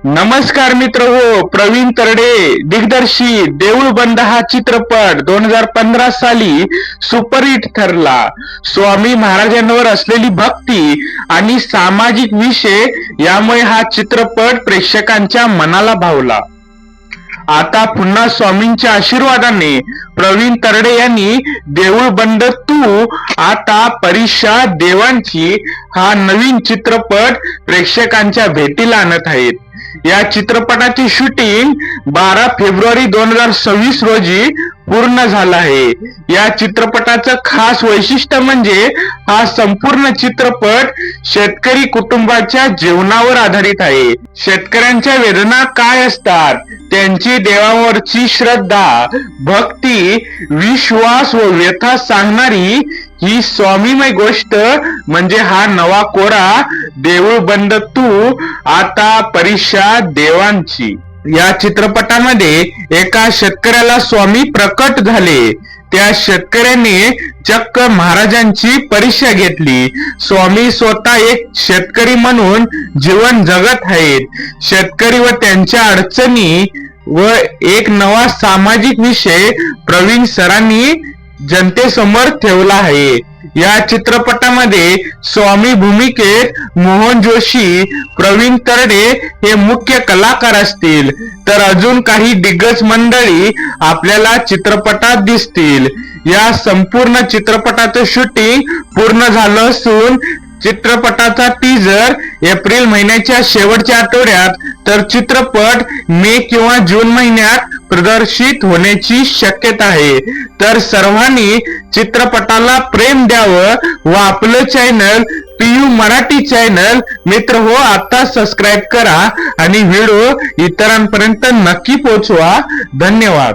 नमस्कार मित्र हो, प्रवीण तरडे दिग्दर्शित देऊळ बंद हा चित्रपट 2015 साली सुपरहिट ठरला. स्वामी महाराजांवर असलेली भक्ती आणि सामाजिक विषय यामुळे हा चित्रपट प्रेक्षकांच्या मनाला भावला. आता पुन्हा स्वामींच्या आशीर्वादाने प्रवीण तरडे यांनी देऊळ बंद 2 आता परीक्षा देवांची हा नवीन चित्रपट प्रेक्षकांच्या भेटीला आणत आहेत. या चित्रपटाचे शूटिंग 12 फेब्रुवारी 2026 रोजी पूर्ण झालं आहे. या चित्रपटाचं खास वैशिष्ट्य म्हणजे हा संपूर्ण चित्रपट शेतकरी कुटुंबाच्या जीवनावर आधारित आहे. शेतकऱ्यांच्या वेदना काय असतात, त्यांची देवावरची श्रद्धा, भक्ती, विश्वास व व्यथा सांगणारी ही स्वामीमय गोष्ट म्हणजे हा नवा कोरा देऊळ बंद 2 आता परीक्षा देवांची. या चित्रपटामध्ये एका शेतकऱ्याला स्वामी प्रकट झाले. त्या शेतकऱ्याने चक्क महाराजांची परीक्षा घेतली. स्वामी स्वतः एक शेतकरी म्हणून जीवन जगत आहेत. शेतकरी व त्यांच्या अडचणी व एक नवा सामाजिक विषय प्रवीण सरांनी जनतेसमोर ठेवला आहे. या चित्रपटामध्ये स्वामी भूमिकेत मोहन जोशी, प्रवीण तरडे हे मुख्य कलाकार असतील, तर अजून काही दिग्गज मंडळी आपल्याला चित्रपटात दिसतील. या संपूर्ण चित्रपटाचं शूटिंग पूर्ण झालं असून चित्रपटाचा टीजर एप्रिल महिन्याच्या शेवटच्या आठवड्यात तर चित्रपट मे किंवा जून महिन्यात प्रदर्शित होण्याची शक्यता आहे. तर सर्वांनी चित्रपटाला प्रेम द्यावं व आपलं चॅनल PU मराठी चॅनल मित्र हो आता सबस्क्राईब करा आणि व्हिडिओ इतरांपर्यंत नक्की पोहोचवा. धन्यवाद.